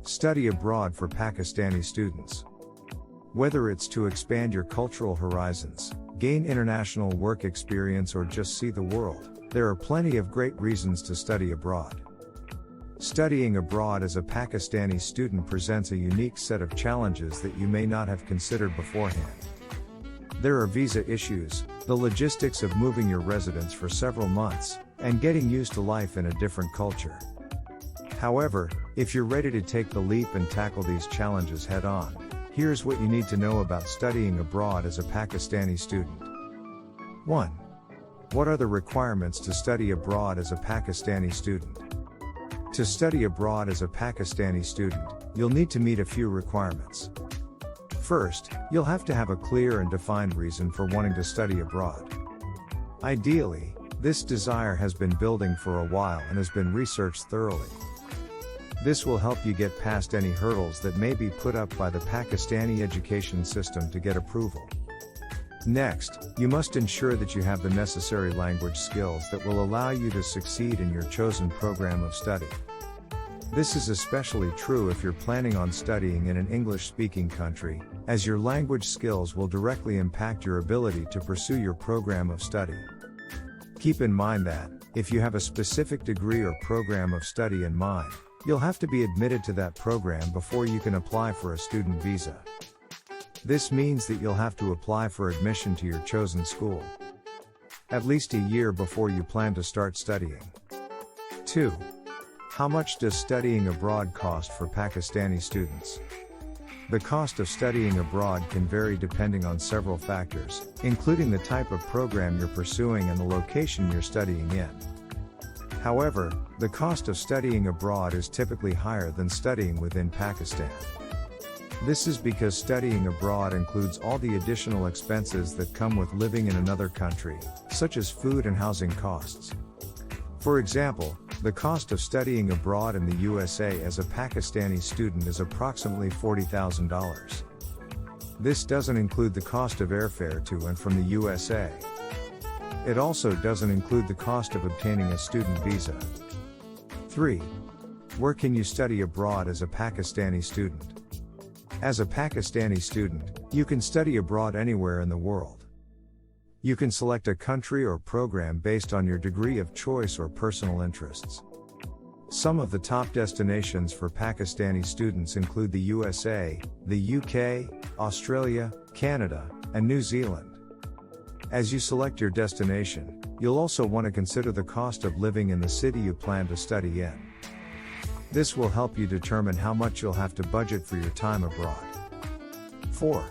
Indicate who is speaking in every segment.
Speaker 1: Study abroad for Pakistani students. Whether it's to expand your cultural horizons, gain international work experience, or just see the world, there are plenty of great reasons to study abroad. Studying abroad as a Pakistani student presents a unique set of challenges that you may not have considered beforehand. There are visa issues, the logistics of moving your residence for several months, and getting used to life in a different culture. However, if you're ready to take the leap and tackle these challenges head-on, here's what you need to know about studying abroad as a Pakistani student. 1. What are the requirements to study abroad as a Pakistani student? To study abroad as a Pakistani student, you'll need to meet a few requirements. First, you'll have to have a clear and defined reason for wanting to study abroad. Ideally, this desire has been building for a while and has been researched thoroughly. This will help you get past any hurdles that may be put up by the Pakistani education system to get approval. Next, you must ensure that you have the necessary language skills that will allow you to succeed in your chosen program of study. This is especially true if you're planning on studying in an English-speaking country, as your language skills will directly impact your ability to pursue your program of study. Keep in mind that, if you have a specific degree or program of study in mind, you'll have to be admitted to that program before you can apply for a student visa. This means that you'll have to apply for admission to your chosen school at least a year before you plan to start studying. 2. How much does studying abroad cost for Pakistani students? The cost of studying abroad can vary depending on several factors, including the type of program you're pursuing and the location you're studying in. However, the cost of studying abroad is typically higher than studying within Pakistan. This is because studying abroad includes all the additional expenses that come with living in another country, such as food and housing costs. For example, the cost of studying abroad in the USA as a Pakistani student is approximately $40,000. This doesn't include the cost of airfare to and from the USA. It also doesn't include the cost of obtaining a student visa. 3. Where can you study abroad as a Pakistani student? As a Pakistani student, you can study abroad anywhere in the world. You can select a country or program based on your degree of choice or personal interests. Some of the top destinations for Pakistani students include the USA, the UK, Australia, Canada, and New Zealand. As you select your destination, you'll also want to consider the cost of living in the city you plan to study in. This will help you determine how much you'll have to budget for your time abroad. 4.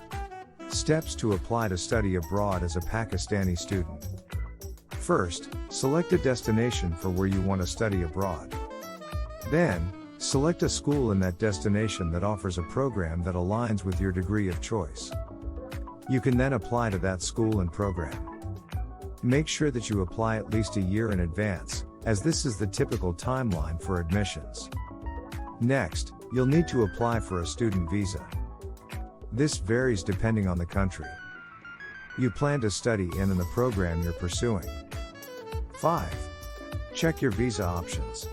Speaker 1: Steps to apply to study abroad as a Pakistani student. First, select a destination for where you want to study abroad. Then, select a school in that destination that offers a program that aligns with your degree of choice. You can then apply to that school and program. Make sure that you apply at least a year in advance, as this is the typical timeline for admissions. Next, you'll need to apply for a student visa. This varies depending on the country you plan to study in and the program you're pursuing. 5. Check your visa options.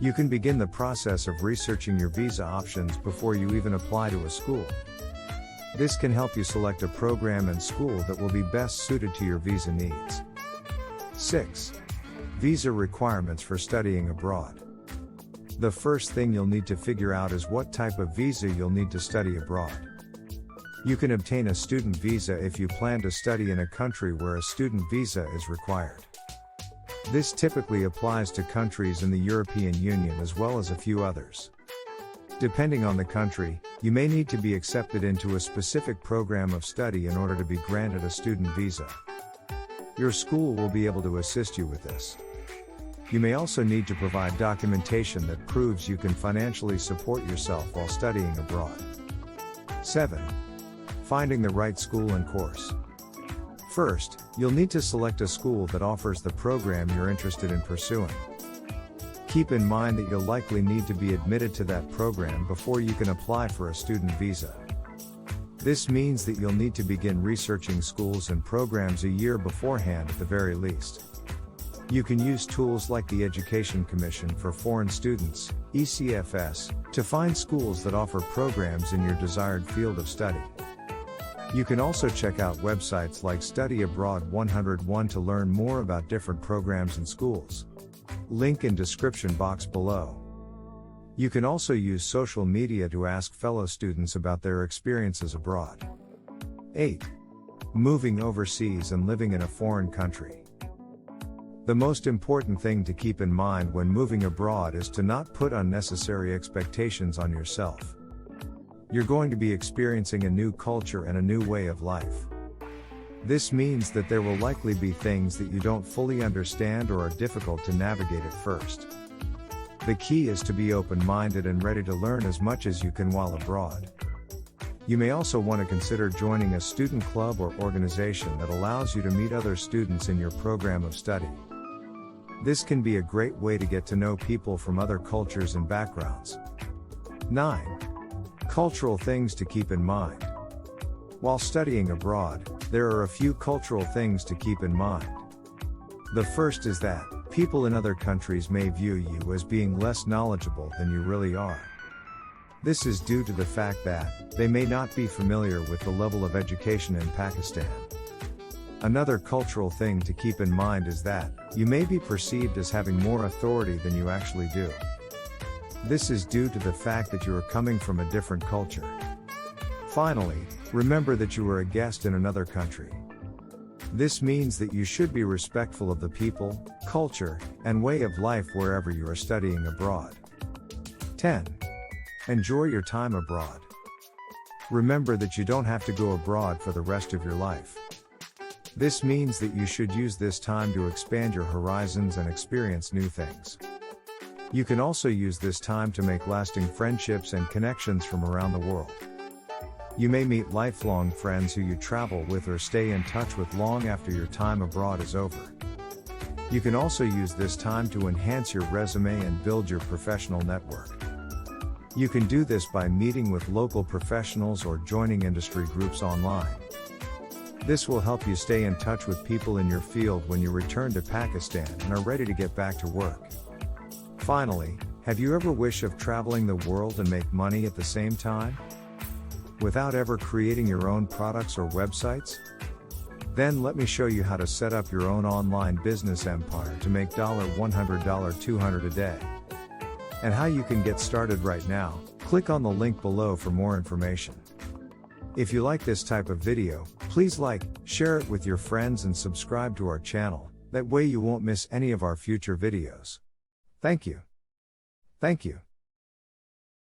Speaker 1: You can begin the process of researching your visa options before you even apply to a school. This can help you select a program and school that will be best suited to your visa needs. 6. Visa requirements for studying abroad. The first thing you'll need to figure out is what type of visa you'll need to study abroad. You can obtain a student visa if you plan to study in a country where a student visa is required. This typically applies to countries in the European Union as well as a few others. Depending on the country, you may need to be accepted into a specific program of study in order to be granted a student visa. Your school will be able to assist you with this. You may also need to provide documentation that proves you can financially support yourself while studying abroad. 7. Finding the right school and course. First, you'll need to select a school that offers the program you're interested in pursuing. Keep in mind that you'll likely need to be admitted to that program before you can apply for a student visa. This means that you'll need to begin researching schools and programs a year beforehand at the very least. You can use tools like the Education Commission for Foreign Students, ECFS, to find schools that offer programs in your desired field of study. You can also check out websites like Study Abroad 101 to learn more about different programs and schools. Link in description box below. You can also use social media to ask fellow students about their experiences abroad. 8. Moving overseas and living in a foreign country. The most important thing to keep in mind when moving abroad is to not put unnecessary expectations on yourself. You're going to be experiencing a new culture and a new way of life. This means that there will likely be things that you don't fully understand or are difficult to navigate at first. The key is to be open-minded and ready to learn as much as you can while abroad. You may also want to consider joining a student club or organization that allows you to meet other students in your program of study. This can be a great way to get to know people from other cultures and backgrounds. 9. Cultural things to keep in mind. While studying abroad, there are a few cultural things to keep in mind. The first is that people in other countries may view you as being less knowledgeable than you really are. This is due to the fact that they may not be familiar with the level of education in Pakistan. Another cultural thing to keep in mind is that you may be perceived as having more authority than you actually do. This is due to the fact that you are coming from a different culture. Finally, remember that you are a guest in another country. This means that you should be respectful of the people, culture, and way of life wherever you are studying abroad. 10. Enjoy your time abroad. Remember that you don't have to go abroad for the rest of your life. This means that you should use this time to expand your horizons and experience new things. You can also use this time to make lasting friendships and connections from around the world. You may meet lifelong friends who you travel with or stay in touch with long after your time abroad is over. You can also use this time to enhance your resume and build your professional network. You can do this by meeting with local professionals or joining industry groups online. This will help you stay in touch with people in your field when you return to Pakistan and are ready to get back to work. Finally, have you ever wished of traveling the world and make money at the same time, without ever creating your own products or websites? Then let me show you how to set up your own online business empire to make $100, $200 a day. And how you can get started right now. Click on the link below for more information. If you like this type of video, please like, share it with your friends and subscribe to our channel, that way you won't miss any of our future videos. Thank you. Thank you.